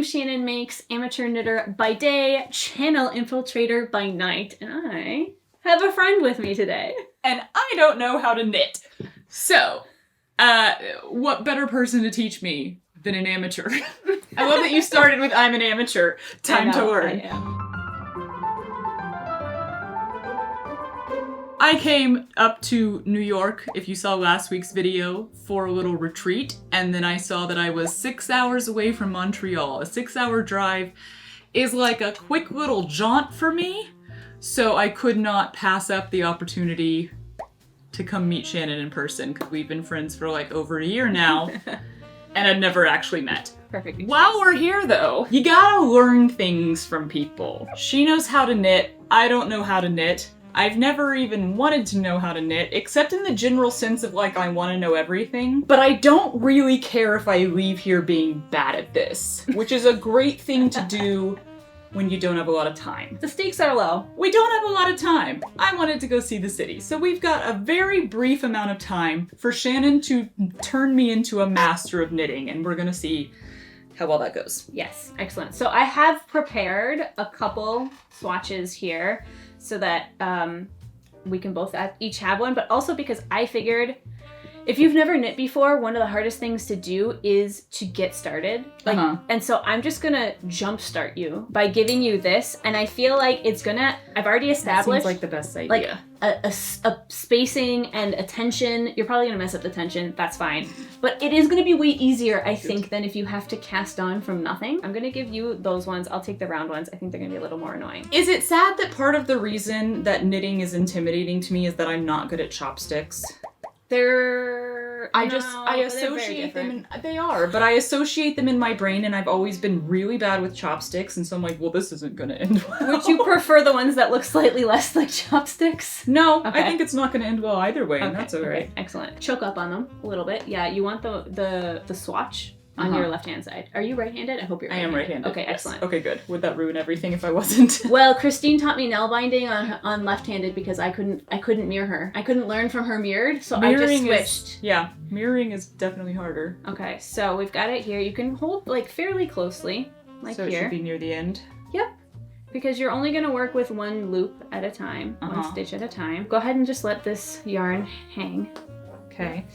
I'm Shannon Makes, amateur knitter by day, channel infiltrator by night, and I have a friend with me today. And I don't know how to knit. So, what better person to teach me than an amateur? I love that you started with I'm an amateur. Time to learn. I am. I came up to New York, if you saw last week's video, for a little retreat, and then I saw that I was 6 hours away from Montreal. A 6-hour drive is like a quick little jaunt for me, so I could not pass up the opportunity to come meet Shannon in person, because we've been friends for like over a year now, and I've never actually met. Perfect. While we're here though, you gotta learn things from people. She knows how to knit, I don't know how to knit. I've never even wanted to know how to knit, except in the general sense of like I want to know everything. But I don't really care if I leave here being bad at this, which is a great thing to do when you don't have a lot of time. The stakes are low. We don't have a lot of time. I wanted to go see the city, so we've got a very brief amount of time for Shannon to turn me into a master of knitting, and we're gonna see how well that goes. Yes, excellent. So I have prepared a couple swatches here so that we can both each have one, but also because I figured if you've never knit before, one of the hardest things to do is to get started. And so I'm just gonna jumpstart you by giving you this, and I feel like it's gonna, I've already established Seems like the best idea. like a spacing and a tension. You're probably gonna mess up the tension, that's fine. But it is gonna be way easier, I think, than if you have to cast on from nothing. I'm gonna give you those ones. I'll take the round ones. I think they're gonna be a little more annoying. Is it sad that part of the reason that knitting is intimidating to me is that I'm not good at chopsticks? I associate them but I associate them in my brain, and I've always been really bad with chopsticks, and so I'm like, well, this isn't gonna end well. Would you prefer the ones that look slightly less like chopsticks? No, Okay. I think it's not gonna end well either way, and that's alright. Okay, excellent. Choke up on them a little bit. Yeah, you want the swatch on your left-hand side. Are you right-handed? I hope you're right-handed. I am right-handed. Okay, yes. excellent. Okay, good. Would that ruin everything if I wasn't? Well, Christine taught me nail binding on left-handed because I couldn't mirror her. I couldn't learn from her mirrored, so Mirroring I just switched. Mirroring is definitely harder. Okay, so we've got it here. You can hold like fairly closely, like so here. So it should be near the end? Yep. Because you're only going to work with one loop at a time, one stitch at a time. Go ahead and just let this yarn hang. Okay.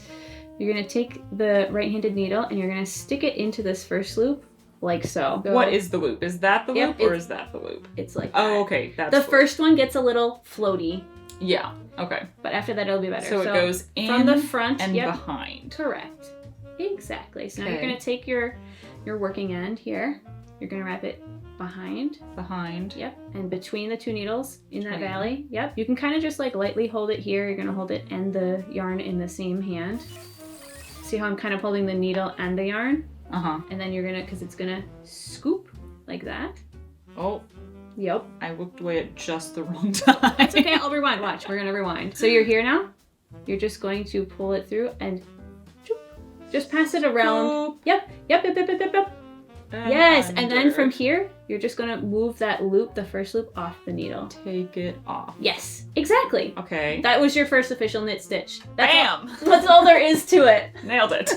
You're going to take the right-handed needle and you're going to stick it into this first loop, like so. What is the loop? Is that the loop or is that the loop? It's like that. Oh, okay. That's the first one gets a little floaty. Yeah, okay. But after that, it'll be better. So it goes in from the front and behind. Correct. Exactly. So now you're going to take your working end here. You're going to wrap it behind. Behind. Yep. And between the two needles in that valley. Yep. You can kind of just like lightly hold it here. You're going to hold it and the yarn in the same hand. See how I'm kind of holding the needle and the yarn? And then you're going to, because it's going to scoop like that. Oh. Yep. I looked away at just the wrong time. It's okay. I'll rewind. Watch. We're going to rewind. So you're here now. You're just going to pull it through and just pass it around. Yep. Yes, and then from here, you're just gonna move that loop, the first loop, off the needle. Take it off. Yes, exactly. Okay. That was your first official knit stitch. Bam! That's all there is to it. Nailed it.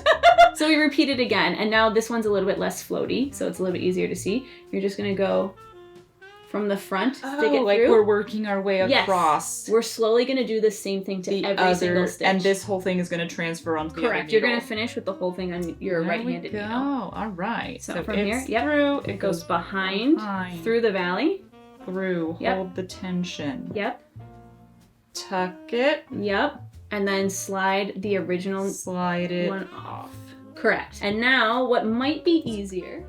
So we repeat it again, and now this one's a little bit less floaty, so it's a little bit easier to see. You're just gonna go from the front, stick it like through. We're working our way across. We're slowly gonna do the same thing to every single stitch. And this whole thing is gonna transfer onto the other Correct. needle. You're gonna finish with the whole thing on your right-handed needle. Oh, all right. So from here, through. It goes behind, through the valley. Through. Hold the tension. Yep. Tuck it. Yep. And then slide the original one off. Correct. And now what might be easier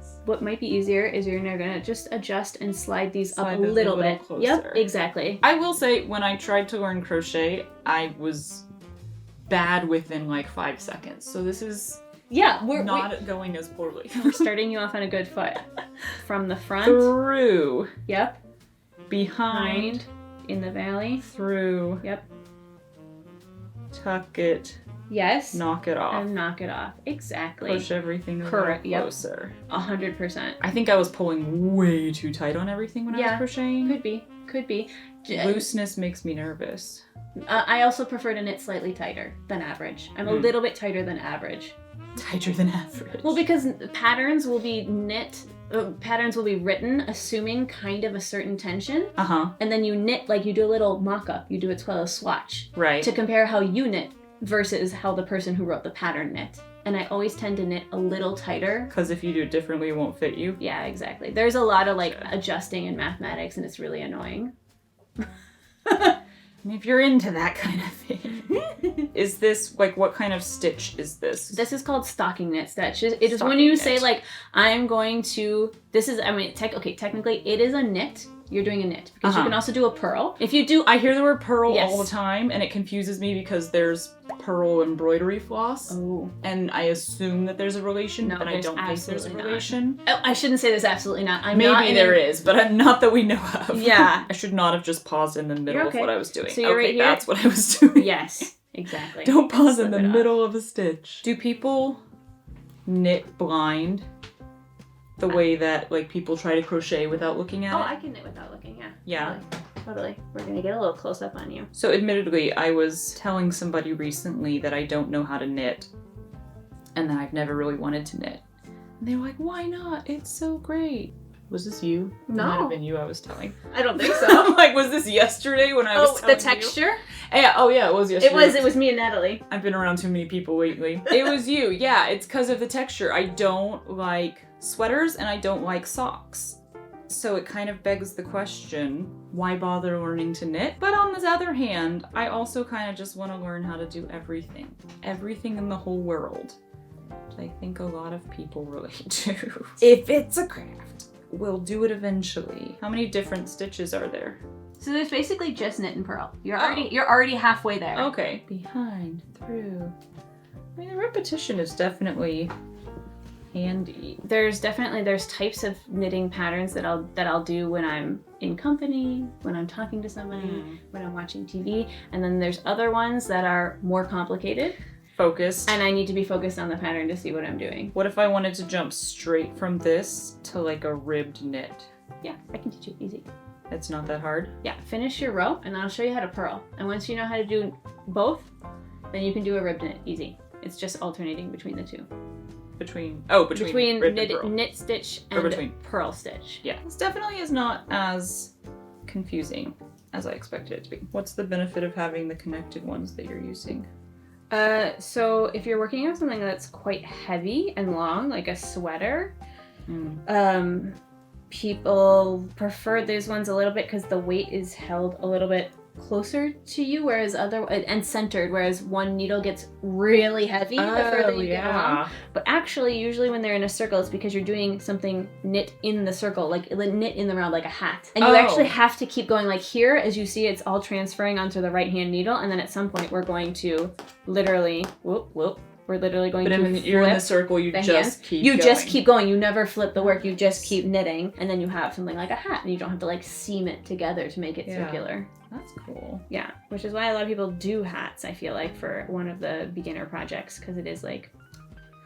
is you're now gonna just adjust and slide these up a little bit. Closer. Yep, exactly. I will say, when I tried to learn crochet, I was bad within like 5 seconds. So this is we're not going as poorly. We're starting you off on a good foot. From the front. Through. Yep. Behind. In the valley. Through. Yep. Tuck it. Yes. Knock it off. And knock it off. Exactly. Push everything a little closer. 100%. I think I was pulling way too tight on everything when I was crocheting. Could be. Looseness makes me nervous. I also prefer to knit slightly tighter than average. I'm a little bit tighter than average. Tighter than average. Well, because patterns will be knit patterns will be written assuming kind of a certain tension. Uh-huh. And then you knit, like you do a little mock-up. You do what's called a swatch. Right. To compare how you knit versus how the person who wrote the pattern knit. And I always tend to knit a little tighter. Because if you do it differently, it won't fit you. Yeah, exactly. There's a lot of like adjusting in mathematics and it's really annoying. If you're into that kind of thing. Is this, like, what kind of stitch is this? This is called stocking knit stitch. It is when you say, like, I'm going to, this is, I mean, technically it is a knit. You're doing a knit. Because you can also do a purl. If you do... I hear the word purl all the time, and it confuses me because there's purl embroidery floss. Oh. And I assume that there's a relation, but I don't think there's a relation. Oh, I shouldn't say there's absolutely not. Maybe there is, but not that we know of. Yeah. I should not have just paused in the middle of what I was doing. So you're right here? That's what I was doing. Yes, exactly. Don't pause in the middle of a stitch. Do people knit blind? The way that, like, people try to crochet without looking at it? Oh, I can knit without looking, yeah. Yeah. Totally. We're gonna get a little close up on you. So admittedly, I was telling somebody recently that I don't know how to knit and that I've never really wanted to knit. And they were like, why not? It's so great. Was this you? No. It might have been you I was telling. I don't think so. I'm like, was this yesterday when I was telling the texture? Yeah, oh yeah, it was yesterday. It was me and Natalie. I've been around too many people lately. It was you, yeah, it's because of the texture. I don't like sweaters and I don't like socks. So it kind of begs the question, why bother learning to knit? But on the other hand, I also kind of just want to learn how to do everything. Everything in the whole world. Which I think a lot of people relate to. If it's a craft, we'll do it eventually. How many different stitches are there? So there's basically just knit and purl. You're already halfway there. Okay. Behind, through. I mean, the repetition is definitely handy. There's types of knitting patterns that I'll do when I'm in company, when I'm talking to somebody, when I'm watching TV, and then there's other ones that are more complicated. Focused. And I need to be focused on the pattern to see what I'm doing. What if I wanted to jump straight from this to like a ribbed knit? Yeah, I can teach you easy. It's not that hard? Yeah, finish your row and I'll show you how to purl. And once you know how to do both, then you can do a ribbed knit easy. It's just alternating between the two. Between knit stitch and purl stitch. Yeah, this definitely is not as confusing as I expected it to be. What's the benefit of having the connected ones that you're using? So if you're working on something that's quite heavy and long, like a sweater, people prefer those ones a little bit because the weight is held a little bit closer to you, and centered, whereas one needle gets really heavy the further you get along. But actually, usually when they're in a circle, it's because you're doing something knit in the circle, like knit in the round, like a hat. And you actually have to keep going. Like here, as you see, it's all transferring onto the right hand needle, and then at some point we're going to literally, we're literally going to flip. You're in the circle, you just keep going. You never flip the work, you just keep knitting, and then you have something like a hat, and you don't have to like seam it together to make it circular. That's cool. Yeah, which is why a lot of people do hats, I feel like, for one of the beginner projects, because it is like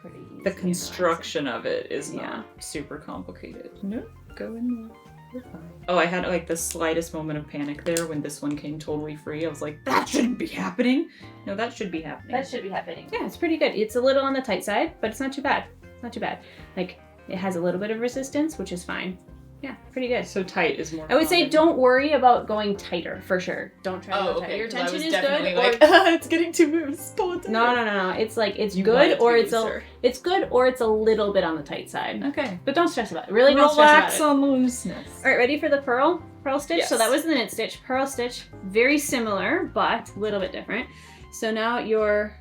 pretty easy. The construction of it is not super complicated. Nope, go in there. You're fine. Oh, I had like the slightest moment of panic there when this one came totally free. I was like, that shouldn't be happening. No, that should be happening. That should be happening. Yeah, it's pretty good. It's a little on the tight side, but it's not too bad. It's not too bad. Like, it has a little bit of resistance, which is fine. Yeah, pretty good. So tight is more I would say don't worry about going tighter, for sure. Don't try to go tighter. Your tension is good. Like, it's getting too loose. No. It's like, it's good or it's good or it's a little bit on the tight side. Okay. But don't stress about it. Really don't stress about it. Relax on the looseness. All right, ready for the purl stitch? Yes. So that was the knit stitch. Purl stitch, very similar, but a little bit different. So now your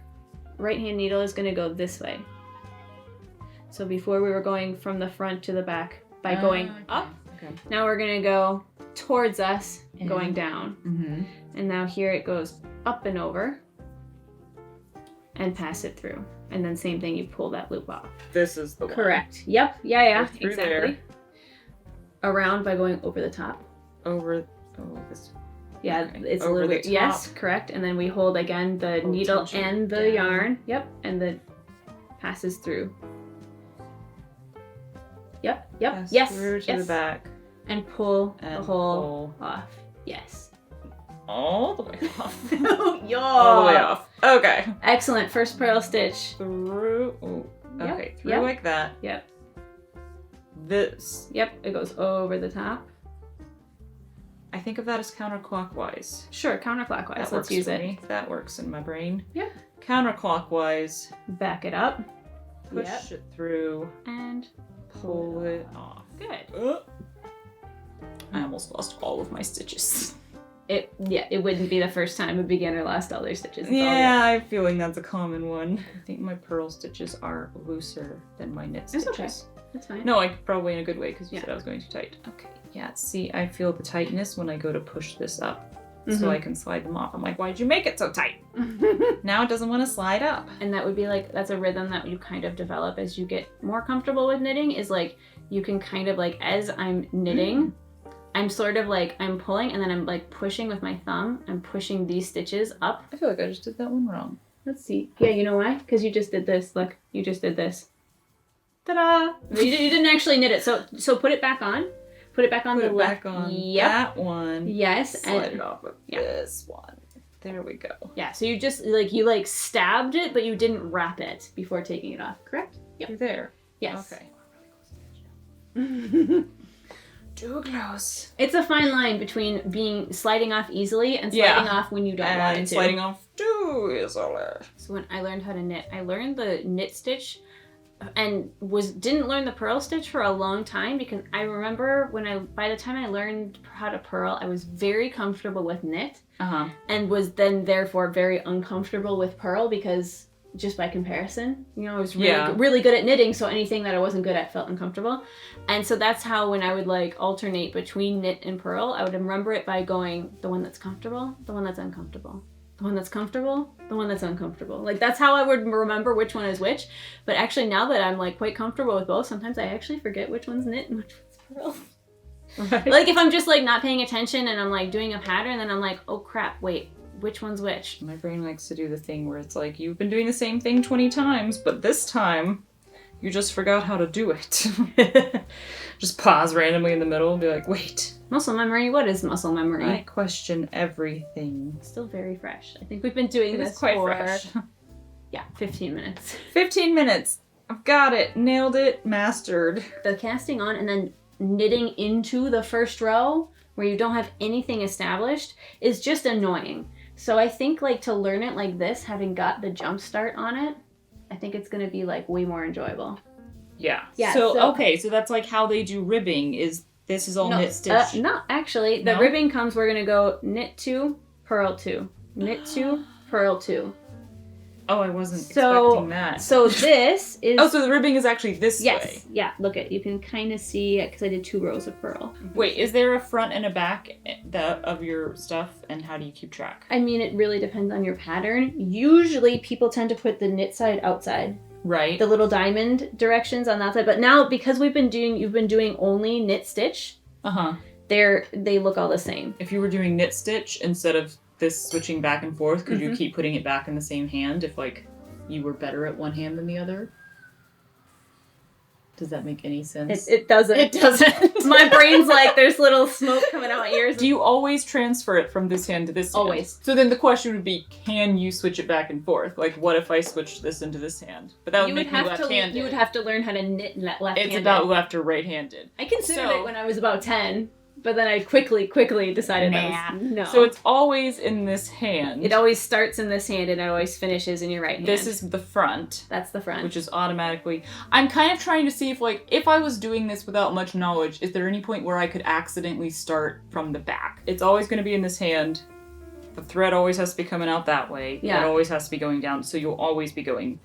right hand needle is going to go this way. So before we were going from the front to the back by going up. Okay. Now we're going to go towards us, going down. Mm-hmm. And now here it goes up and over and pass it through. And then same thing, you pull that loop off. This is the one. Correct. Yep. Yeah. Exactly. There. Around by going over the top. This. Yeah, okay. It's over a little the weird. top. Yes, correct. And then we hold again the needle and the yarn. Yep. And the passes through. Yep. Pass Yes. Through to the back. And pull the whole off. Yes. All the way off. Yo. All the way off. Okay. Excellent. First purl stitch. Through. Oh. Okay. Through like that. Yep. this. Yep, it goes over the top. I think of that as counterclockwise. Sure, counterclockwise. That Let's works use for it. me. That works in my brain. Yep. Counterclockwise. Back it up. Push it through. And Pull it off. good. I almost lost all of my stitches. It wouldn't be the first time a beginner lost all their stitches. It's all Yeah, I'm feeling that's a common one. I think my purl stitches are looser than my knit It's stitches. okay. That's fine. No, probably in a good way because you Yeah. said I was going too tight. Okay, yeah, see, I feel the tightness when I go to push this up. So Mhm. I can slide them off. I'm like, why'd you make it so tight? Now it doesn't want to slide up. And that would be like, that's a rhythm that you kind of develop as you get more comfortable with knitting, is like, you can kind of like, as I'm knitting, I'm sort of like, I'm pulling and then I'm like pushing with my thumb. I'm pushing these stitches up. I feel like I just did that one wrong. Let's see. Yeah, you know why? Because you just did this. Look, you just did this. Ta-da! You didn't actually knit it. So put it back on. Put it back on Put the it left. back on Yep. that one. Yes. Slide it off with yeah. this one. There we go. Yeah, so you just you stabbed it, but you didn't wrap it before taking it off, correct? You're there. Yes. Okay. Too close. It's a fine line between sliding off easily and sliding off when you don't want it And to. sliding off too easily. So when I learned how to knit, I learned the knit stitch and didn't learn the purl stitch for a long time, because I remember by the time I learned how to purl, I was very comfortable with knit and was then therefore very uncomfortable with purl, because just by comparison, I was really good at knitting, so anything that I wasn't good at felt uncomfortable. And so that's how, when I would like alternate between knit and purl, I would remember it by going, the one that's comfortable, the one that's uncomfortable, the one that's comfortable, the one that's uncomfortable. Like, that's how I would remember which one is which. But actually, now that I'm like quite comfortable with both, sometimes I actually forget which one's knit and which one's purl. Right. Like, if I'm just like not paying attention and I'm like doing a pattern, then I'm like, oh crap, wait, which one's which? My brain likes to do the thing where it's like, you've been doing the same thing 20 times, but this time you just forgot how to do it. Just pause randomly in the middle and be like, wait. Muscle memory? What is muscle memory? I question everything. Still very fresh. I think we've been doing this It's quite for fresh. 15 minutes. 15 minutes. I've got it. Nailed it. Mastered. The casting on and then knitting into the first row where you don't have anything established is just annoying. So I think like to learn it like this, having got the jump start on it, I think it's gonna be like way more enjoyable. Yeah. Yeah, So so- okay, so that's like how they do ribbing. This is all knit stitch. No, actually, the No? ribbing comes, we're gonna go knit 2, purl 2. Knit 2, purl 2. Oh, I wasn't expecting that. So this is... Oh, so the ribbing is actually this way. yes, yeah, look you can kind of see it because I did 2 rows of purl. Wait, is there a front and a back of your stuff, and how do you keep track? I mean, it really depends on your pattern. Usually people tend to put the knit side outside. Right. The little diamond directions on that side. But now, because you've been doing only knit stitch, they look all the same. If you were doing knit stitch instead of this switching back and forth, could you keep putting it back in the same hand if like you were better at one hand than the other? Does that make any sense? It doesn't. It doesn't. My brain's like, there's little smoke coming out my ears. Do you always transfer it from this hand to this hand? Always. So then the question would be, can you switch it back and forth? Like, what if I switched this into this hand? But that would make me left-handed. You would have to learn how to knit left-handed. It's about left or right-handed. I considered it when I was about 10, but then I quickly decided that was, no. So it's always in this hand. It always starts in this hand and it always finishes in your right hand. This is the front. That's the front. Which is automatically... I'm kind of trying to see if I was doing this without much knowledge, is there any point where I could accidentally start from the back? It's always going to be in this hand. The thread always has to be coming out that way. Yeah. It always has to be going down, so you'll always be going...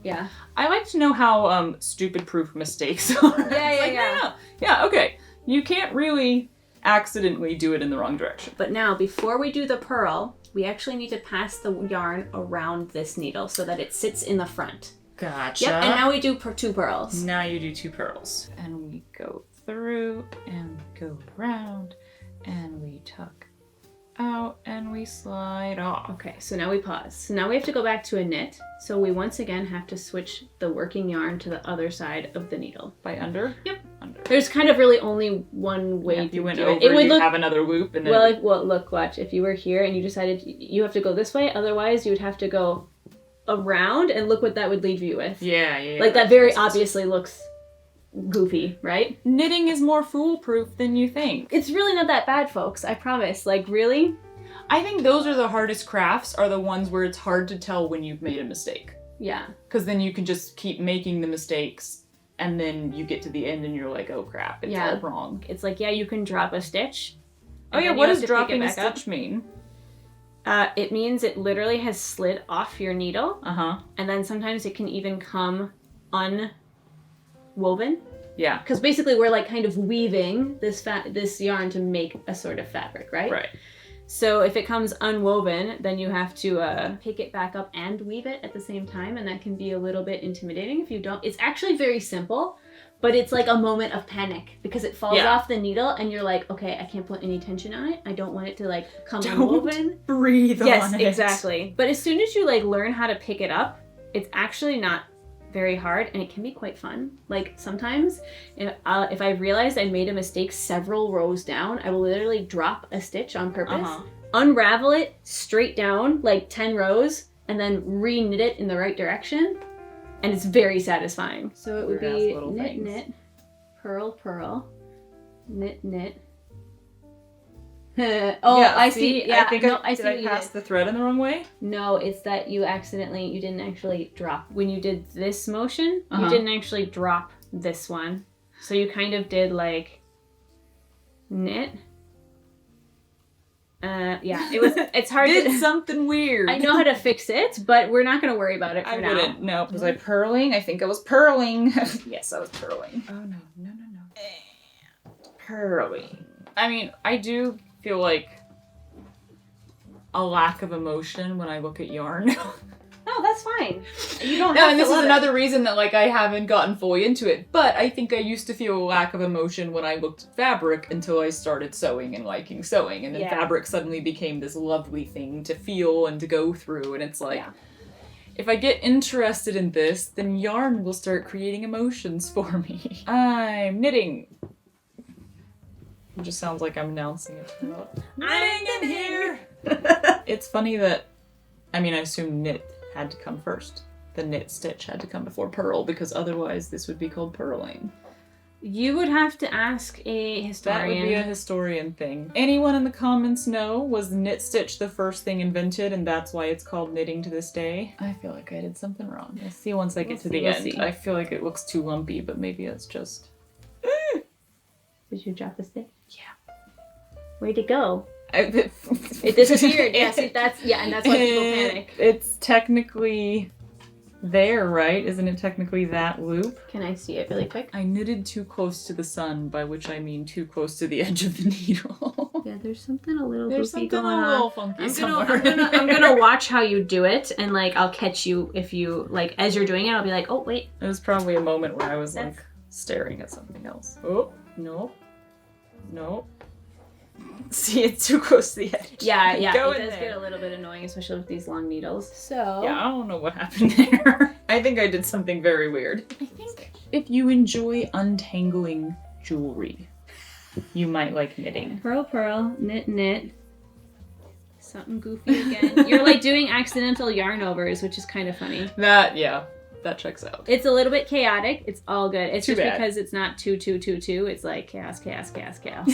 Yeah. I like to know how stupid-proof mistakes are. Yeah. Yeah, okay. You can't really accidentally do it in the wrong direction. But now, before we do the purl, we actually need to pass the yarn around this needle so that it sits in the front. Gotcha. Yep, and now we do 2 purls. Now you do 2 purls. And we go through, and we go around, and we tuck out, and we slide off. Okay, so now we pause. So now we have to go back to a knit. So we once again have to switch the working yarn to the other side of the needle. By under? Yep. Under. There's kind of really only one way If you went do over, it. It would you'd look, have another loop, and then... look, watch. If you were here and you decided you have to go this way, otherwise you would have to go around, and look what that would leave you with. Yeah. Like, that very obviously looks goofy, right? Knitting is more foolproof than you think. It's really not that bad, folks. I promise. Like, really? I think those are the hardest crafts, are the ones where it's hard to tell when you've made a mistake. Yeah. Because then you can just keep making the mistakes, and then you get to the end and you're like, oh crap, it's all wrong. It's like, yeah, you can drop a stitch. Oh yeah, what does dropping a stitch mean? It means it literally has slid off your needle. Uh-huh. And then sometimes it can even come unwoven. Yeah. Because basically we're like kind of weaving this yarn to make a sort of fabric, right? Right. So if it comes unwoven, then you have to pick it back up and weave it at the same time, and that can be a little bit intimidating if you don't. It's actually very simple, but it's like a moment of panic because it falls off the needle and you're like, okay, I can't put any tension on it. I don't want it to like come unwoven. Breathe on it. Yes, exactly. But as soon as you like learn how to pick it up, it's actually not very hard and it can be quite fun. Like sometimes if I realized I made a mistake several rows down, I will literally drop a stitch on purpose, unravel it straight down like 10 rows, and then re-knit it in the right direction, and it's very satisfying. So it would be knit, knit, purl, purl, knit, knit. I see. Yeah, I think I see. I passed the thread in the wrong way? No, it's that you didn't actually drop. When you did this motion, you didn't actually drop this one. So you kind of did like knit. It's hard Did something weird. I know how to fix it, but we're not going to worry about it for now. I wouldn't. No. Was I purling? I think I was purling. Yes, I was purling. Oh, no. Purling. I mean, I do feel like a lack of emotion when I look at yarn. No, that's fine. You don't have No, and this to is love another reason that like I haven't gotten fully into it. But I think I used to feel a lack of emotion when I looked at fabric until I started sewing and liking sewing. And then fabric suddenly became this lovely thing to feel and to go through. And it's like, if I get interested in this, then yarn will start creating emotions for me. I'm knitting. It just sounds like I'm announcing it. Knitting in here! It's funny that, I mean, I assume knit had to come first. The knit stitch had to come before purl, because otherwise this would be called purling. You would have to ask a historian. That would be a historian thing. Anyone in the comments know, was knit stitch the first thing invented and that's why it's called knitting to this day? I feel like I did something wrong. We'll see once I get to the end. I feel like it looks too lumpy, but maybe it's just... Did you drop a stitch? Yeah. Where'd it go? It disappeared. Yes, and that's why people panic. It's technically there, right? Isn't it technically that loop? Can I see it really quick? I knitted too close to the sun, by which I mean too close to the edge of the needle. Yeah, there's something a little There's goofy something going a on. little funky I'm gonna watch how you do it, and like I'll catch you if you like as you're doing it. I'll be like, oh wait. It was probably a moment where I was like staring at something else. Oh no. See, it's too close to the edge. Yeah, it does get a little bit annoying, especially with these long needles. So yeah, I don't know what happened there. I think I did something very weird. I think if you enjoy untangling jewelry, you might like knitting. Purl, purl, knit, knit. Something goofy again. You're like doing accidental yarn overs, which is kind of funny. That checks out. It's a little bit chaotic. It's all good. It's too just bad. Because it's not 2, 2, 2, 2. It's like chaos, chaos, chaos, chaos.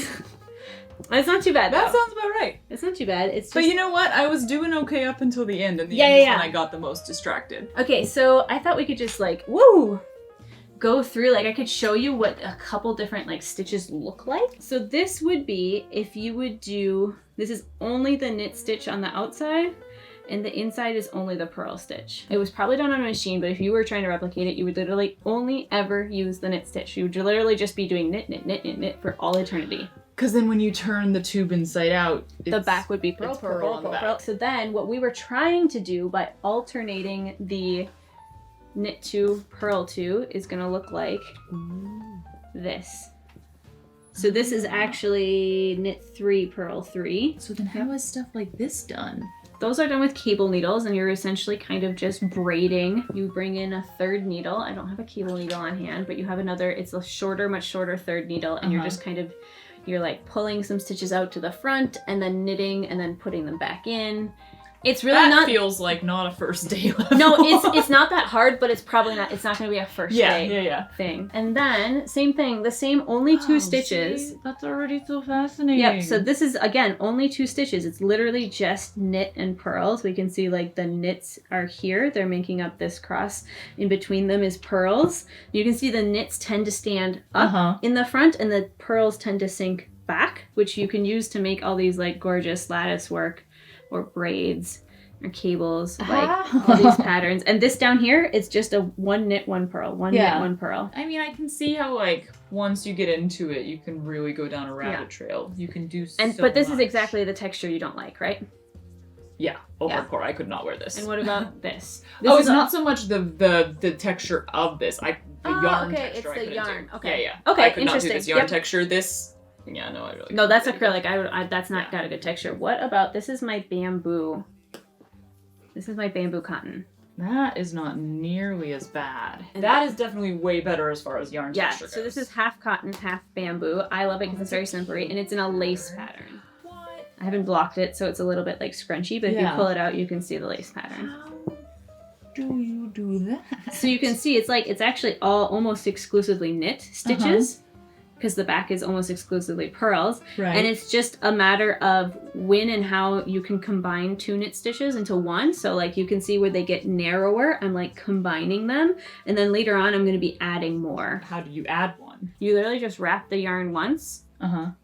It's not too bad, though. That sounds about right. It's not too bad. It's just... But you know what? I was doing okay up until the end, and the end is when I got the most distracted. Okay, so I thought we could just like, go through, like I could show you what a couple different like stitches look like. So this would be if you would do, this is only the knit stitch on the outside, and the inside is only the purl stitch. It was probably done on a machine, but if you were trying to replicate it, you would literally only ever use the knit stitch. You would literally just be doing knit, knit, knit, knit, knit for all eternity. Because then when you turn the tube inside out, the back would be purl, purl, purl, purl, purl. So then what we were trying to do by alternating the knit 2, purl 2 is gonna look like this. So this is actually knit 3, purl 3. So then how is stuff like this done? Those are done with cable needles, and you're essentially kind of just braiding. You bring in a third needle. I don't have a cable needle on hand, but you have another, it's a shorter, much shorter third needle, and you're just kind of, you're like pulling some stitches out to the front and then knitting and then putting them back in. It's really that not. feels like not a first day level. No, it's not that hard, but it's probably not. It's not going to be a first day yeah. thing. And then same thing, the same only 2 stitches. See? That's already so fascinating. Yep. So this is again only 2 stitches. It's literally just knit and purls. We can see like the knits are here. They're making up this cross. In between them is purls. You can see the knits tend to stand up in the front, and the purls tend to sink back, which you can use to make all these like gorgeous lattice work or braids or cables, like all these patterns. And this down here, it's just a 1 knit, 1 purl, 1 knit, 1 purl. I mean, I can see how like once you get into it, you can really go down a rabbit trail. You can do but this is exactly the texture you don't like, right? Yeah. Hardcore. I could not wear this. And what about this? It's not so much the texture of this. The yarn okay, texture. It's the yarn. Do. Okay. Yeah. Okay. I could interesting. not do this yarn texture. This. Yeah. No, I really. No, that's acrylic. I that's not got a good texture. What about this? Is my bamboo. This is my bamboo cotton. That is not nearly as bad. And that is definitely way better as far as yarn texture goes. So this is half cotton, half bamboo. I love it because it's very slippery, and it's in a lace pattern. What? I haven't blocked it, so it's a little bit like scrunchy, but if you pull it out, you can see the lace pattern. How do you do that? So you can see it's actually all almost exclusively knit stitches. Because the back is almost exclusively purls. Right. And it's just a matter of when and how you can combine 2 knit stitches into one. So like you can see where they get narrower, I'm like combining them. And then later on, I'm going to be adding more. How do you add one? You literally just wrap the yarn once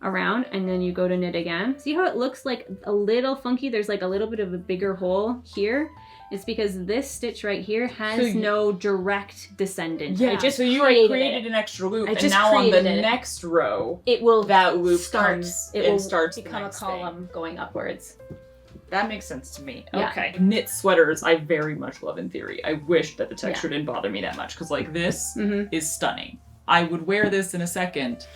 around, and then you go to knit again. See how it looks like a little funky? There's like a little bit of a bigger hole here. It's because this stitch right here has no direct descendant. Yeah, I just so you created an extra loop, and now on the next row, it will that loop starts. It will starts become a column going upwards. That makes sense to me. Yeah. Okay. Knit sweaters, I very much love in theory. I wish that the texture didn't bother me that much, because like this is stunning. I would wear this in a second.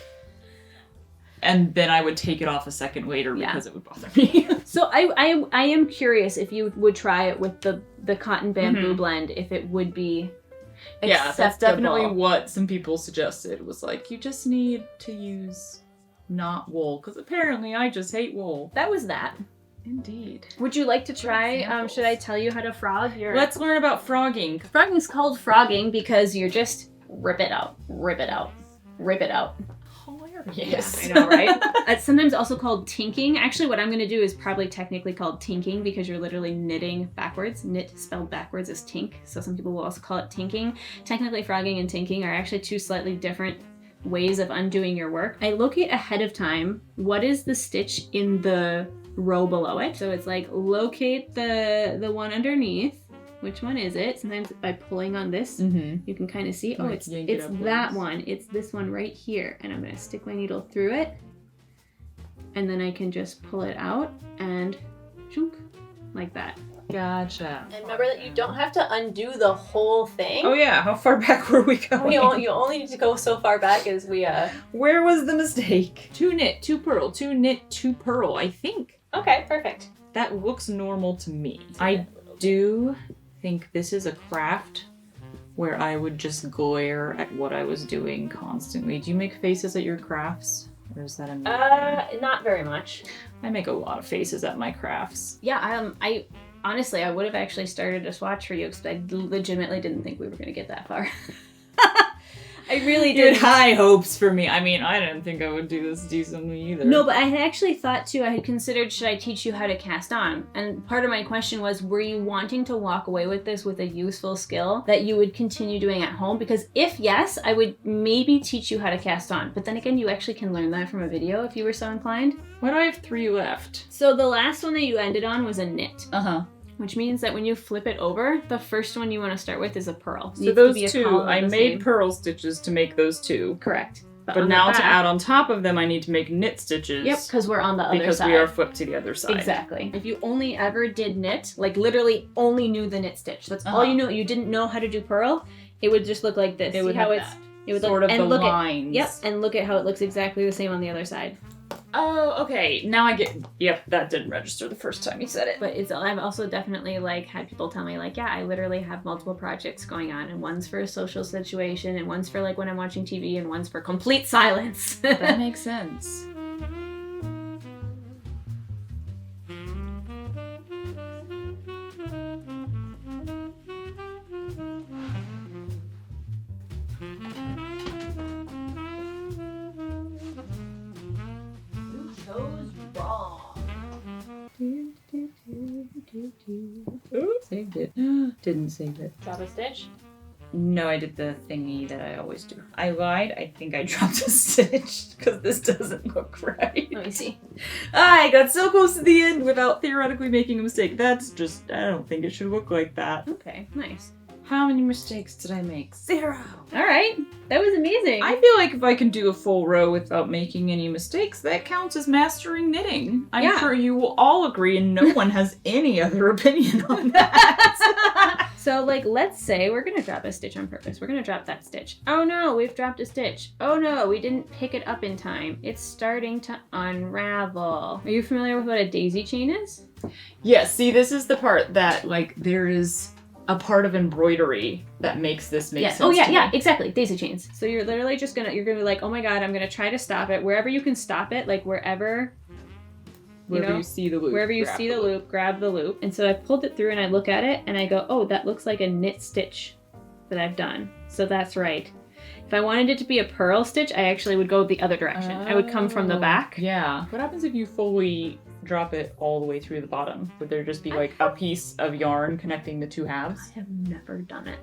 And then I would take it off a second later because it would bother me. So I am curious if you would try it with the cotton bamboo blend, if it would be acceptable. Yeah, that's definitely what some people suggested. It was like, you just need to use not wool, because apparently I just hate wool. That was that. Indeed. Would you like to try, should I tell you how to frog your... Let's learn about frogging. Frogging is called frogging because you're just rip it out, rip it out, rip it out. Yes. Yeah, I know, right? It's sometimes also called tinking. Actually, what I'm going to do is probably technically called tinking because you're literally knitting backwards. Knit spelled backwards is tink, so some people will also call it tinking. Technically, frogging and tinking are actually 2 slightly different ways of undoing your work. I locate ahead of time what is the stitch in the row below it. So it's like locate the one underneath. Which one is it? Sometimes by pulling on this, you can kind of see, oh, it's that one. It's this one right here. And I'm going to stick my needle through it. And then I can just pull it out and shunk, like that. Gotcha. And remember that you don't have to undo the whole thing. Oh yeah, how far back were we going? You only need to go so far back as we... Where was the mistake? 2 knit, 2 purl, 2 knit, 2 purl, I think. Okay, perfect. That looks normal to me. I do... think this is a craft where I would just glare at what I was doing constantly. Do you make faces at your crafts? Or is that a me? Not very much. I make a lot of faces at my crafts. Yeah, I honestly, I would have actually started a swatch for you because I legitimately didn't think we were going to get that far. I really did. You had high hopes for me. I mean, I didn't think I would do this decently either. No, but I had actually thought too, I had considered, should I teach you how to cast on? And part of my question was, were you wanting to walk away with this with a useful skill that you would continue doing at home? Because if yes, I would maybe teach you how to cast on. But then again, you actually can learn that from a video if you were so inclined. Why do I have 3 left? So the last one that you ended on was a knit. Uh-huh. Which means that when you flip it over, the first one you want to start with is a purl. So those 2, I made purl stitches to make those 2. Correct. But now to add on top of them, I need to make knit stitches. Yep, because we're on the other side. Because we are flipped to the other side. Exactly. If you only ever did knit, like literally only knew the knit stitch, that's all you knew, you didn't know how to do purl, it would just look like this. It would how have it's that. It would sort look, of and the look lines. and look at how it looks exactly the same on the other side. Oh, okay. Now I get... Yep, that didn't register the first time you said it. But I've also definitely like had people tell me like, yeah, I literally have multiple projects going on, and one's for a social situation, and one's for like when I'm watching TV, and one's for complete silence. That makes sense. Saved it. Didn't save it. Drop a stitch. No, I did the thingy that I always do. I lied. I think I dropped a stitch because this doesn't look right. Let me see. I got so close to the end without theoretically making a mistake. That's just, I don't think it should look like that. Okay, nice. How many mistakes did I make? 0. All right, that was amazing. I feel like if I can do a full row without making any mistakes, that counts as mastering knitting. I'm sure you will all agree, and no one has any other opinion on that. So, like, let's say we're gonna drop a stitch on purpose. We're gonna drop that stitch. Oh no, we've dropped a stitch. Oh no, we didn't pick it up in time. It's starting to unravel. Are you familiar with what a daisy chain is? Yeah, see, this is the part that, like, there is a part of embroidery that makes this make sense. Oh yeah, to me. yeah, exactly. Daisy chains. So you're literally just gonna be like, oh my god, I'm gonna try to stop it. Wherever you can stop it, like wherever you see the loop. Wherever you see the loop, grab the loop. And so I pulled it through and I look at it and I go, oh, that looks like a knit stitch that I've done. So that's right. If I wanted it to be a purl stitch, I actually would go the other direction. I would come from the back. Yeah. What happens if you fully drop it all the way through the bottom? Would there just be like a piece of yarn connecting the two halves? I have never done it.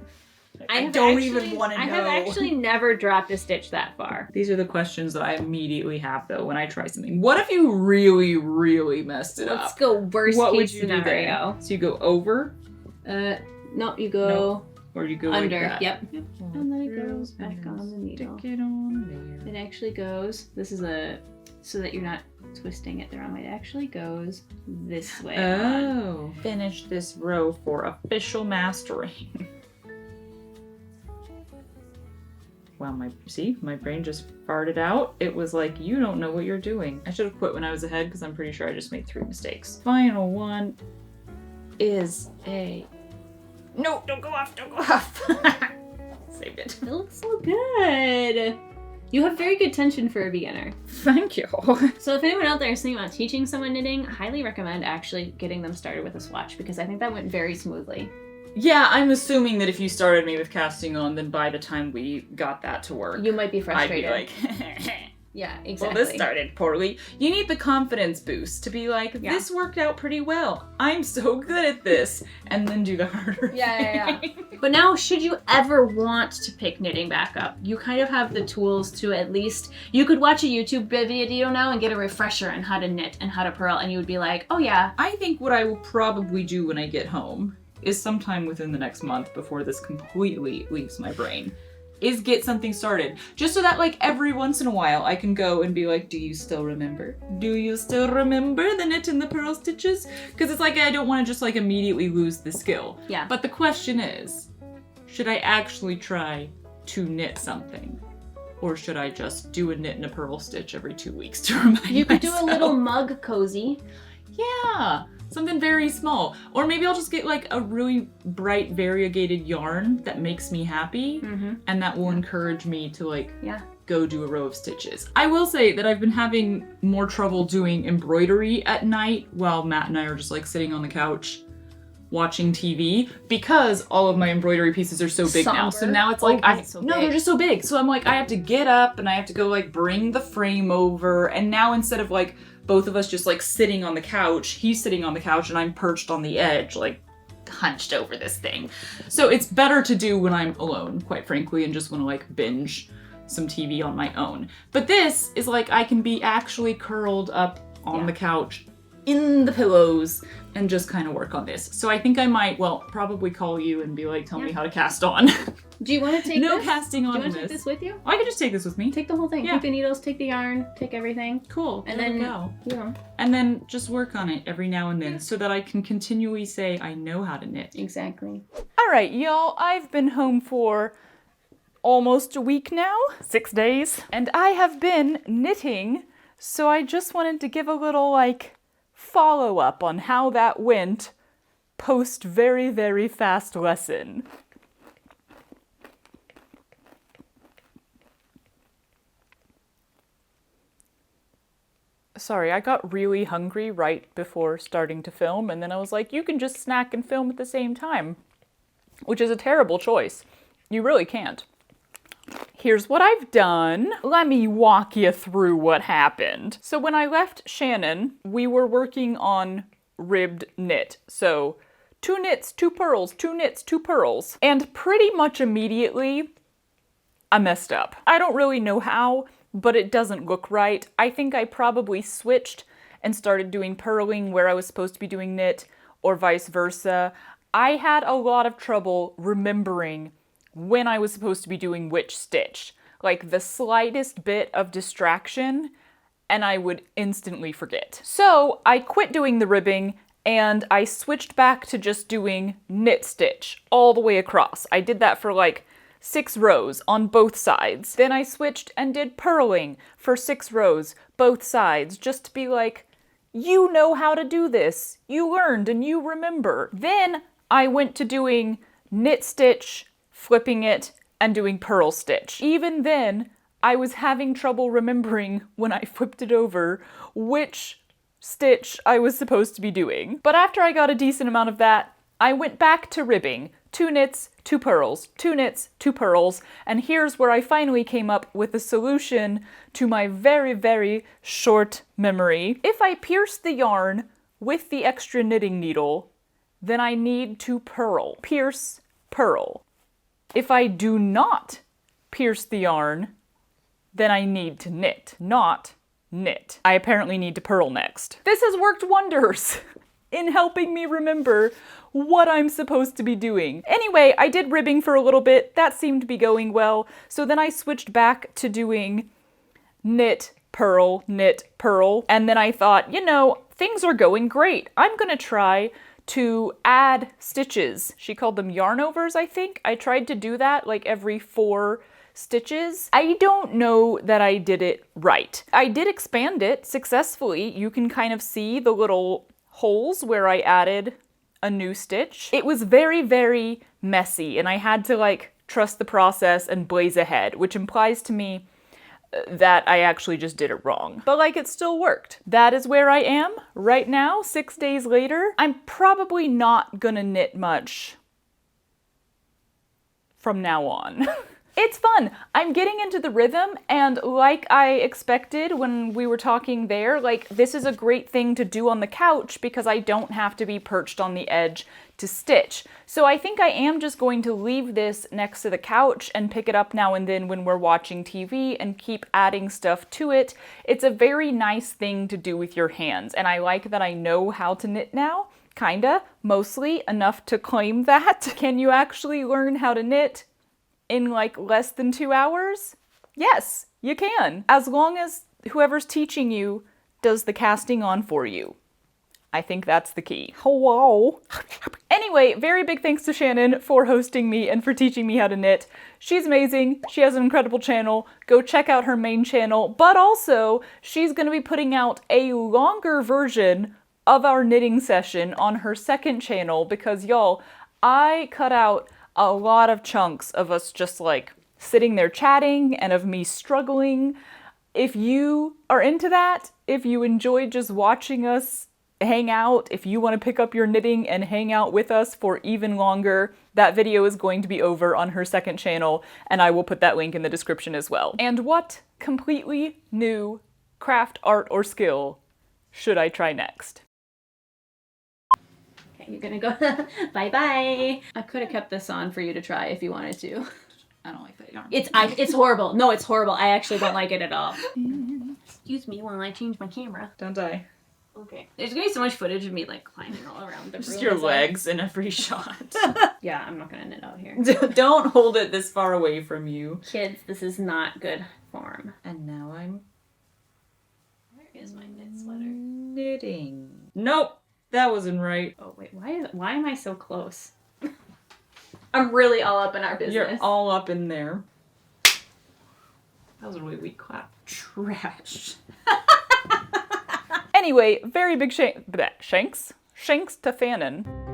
I don't even want to know. I have actually never dropped a stitch that far. These are the questions that I immediately have though when I try something. What if you really, really messed it up? Let's go worst what case would you scenario. do then? So you go over? No, you go Or you go under. like that? Yep. And then it goes back on the needle. Stick it on there. It actually goes, this is so that you're not twisting it the wrong way. It actually goes this way. Oh. Finish this row for official mastering. Wow, my brain just farted out. It was like, you don't know what you're doing. I should have quit when I was ahead because I'm pretty sure I just made 3 mistakes. Final one is a... No, don't go off, don't go off. Saved it. It looks so good. You have very good tension for a beginner. Thank you. So if anyone out there is thinking about teaching someone knitting, I highly recommend actually getting them started with a swatch because I think that went very smoothly. Yeah, I'm assuming that if you started me with casting on, then by the time we got that to work, You might be frustrated. I'd be like, Yeah, exactly. well, this started poorly. You need the confidence boost to be like, this worked out pretty well. I'm so good at this. And then do the harder Yeah. thing. But now, should you ever want to pick knitting back up, you kind of have the tools to at least, you could watch a YouTube video now and get a refresher on how to knit and how to purl, and you would be like, oh yeah. I think what I will probably do when I get home is sometime within the next month before this completely leaves my brain, is get something started. Just so that like every once in a while I can go and be like, do you still remember? Do you still remember the knit and the purl stitches? Because it's like I don't want to just like immediately lose the skill. Yeah. But the question is, should I actually try to knit something? Or should I just do a knit and a purl stitch every 2 weeks to remind myself? You could do a little mug cozy. Yeah, something very small. Or maybe I'll just get like a really bright variegated yarn that makes me happy and that will encourage me to like go do a row of stitches. I will say that I've been having more trouble doing embroidery at night while Matt and I are just like sitting on the couch watching TV because all of my embroidery pieces are so big now. So now it's like, they're just so big. So I'm like, I have to get up and I have to go like bring the frame over. And now instead of like both of us just like sitting on the couch, he's sitting on the couch and I'm perched on the edge, like hunched over this thing. So it's better to do when I'm alone, quite frankly, and just want to like binge some TV on my own. But this is like, I can be actually curled up on the couch in the pillows and just kind of work on this. So I think I might, probably call you and be like, tell me how to cast on. Do you want to take no this? casting on Do you want this. to take this with you? I could just take this with me. Take the whole thing. Yeah. Take the needles, take the yarn, take everything. Cool. And there then we go. Yeah. And then just work on it every now and then so that I can continually say I know how to knit. Exactly. All right, y'all, I've been home for almost a week now, 6 days, and I have been knitting. So I just wanted to give a little like follow up on how that went post very, very fast lesson. Sorry, I got really hungry right before starting to film, and then I was like, you can just snack and film at the same time, which is a terrible choice. You really can't. Here's what I've done. Let me walk you through what happened. So when I left Shannon, we were working on ribbed knit. So 2 knits, 2 purls, 2 knits, 2 purls. And pretty much immediately, I messed up. I don't really know how, but it doesn't look right. I think I probably switched and started doing purling where I was supposed to be doing knit, or vice versa. I had a lot of trouble remembering when I was supposed to be doing which stitch. Like the slightest bit of distraction, and I would instantly forget. So I quit doing the ribbing and I switched back to just doing knit stitch all the way across. I did that for like 6 rows on both sides. Then I switched and did purling for 6 rows, both sides, just to be like, you know how to do this. You learned and you remember. Then I went to doing knit stitch, flipping it, and doing purl stitch. Even then, I was having trouble remembering when I flipped it over which stitch I was supposed to be doing. But after I got a decent amount of that, I went back to ribbing. 2 knits, 2 purls, 2 knits, 2 purls, and here's where I finally came up with a solution to my very, very short memory. If I pierce the yarn with the extra knitting needle, then I need to purl. Pierce, purl. If I do not pierce the yarn, then I need to knit, not knit. I apparently need to purl next. This has worked wonders in helping me remember what I'm supposed to be doing. Anyway, I did ribbing for a little bit. That seemed to be going well. So then I switched back to doing knit, purl, and then I thought, you know, things are going great. I'm gonna try to add stitches. She called them yarn overs, I think. I tried to do that like every 4 stitches. I don't know that I did it right. I did expand it successfully. You can kind of see the little holes where I added a new stitch. It was very, very messy, and I had to like trust the process and blaze ahead, which implies to me that I actually just did it wrong. But like, it still worked. That is where I am right now, 6 days later. I'm probably not gonna knit much from now on. It's fun. I'm getting into the rhythm, and like I expected when we were talking there, like this is a great thing to do on the couch because I don't have to be perched on the edge to stitch. So I think I am just going to leave this next to the couch and pick it up now and then when we're watching TV and keep adding stuff to it. It's a very nice thing to do with your hands, and I like that I know how to knit now. Kinda, mostly, enough to claim that. Can you actually learn how to knit in like less than 2 hours? Yes, you can. As long as whoever's teaching you does the casting on for you. I think that's the key. Hello. Anyway, very big thanks to Shannon for hosting me and for teaching me how to knit. She's amazing. She has an incredible channel. Go check out her main channel, but also she's gonna be putting out a longer version of our knitting session on her second channel because y'all, I cut out a lot of chunks of us just like sitting there chatting and of me struggling. If you are into that, if you enjoy just watching us hang out, if you want to pick up your knitting and hang out with us for even longer, that video is going to be over on her second channel, and I will put that link in the description as well. And what completely new craft, art, or skill should I try next? Okay, you're gonna go bye-bye. I could have kept this on for you to try if you wanted to. I don't like that yarn. It's horrible. No, it's horrible. I actually don't like it at all. Excuse me while I change my camera. Don't die. Okay. There's gonna be so much footage of me like climbing all around the room. Just your legs in every shot. Yeah, I'm not gonna knit out here. Don't hold it this far away from you. Kids, this is not good form. And now I'm Where is my knit sweater? knitting. Nope, that wasn't right. Oh wait, why am I so close? I'm really all up in our business. You're all up in there. That was a really weak clap. Trash. Anyway, very big shanks to Shannon.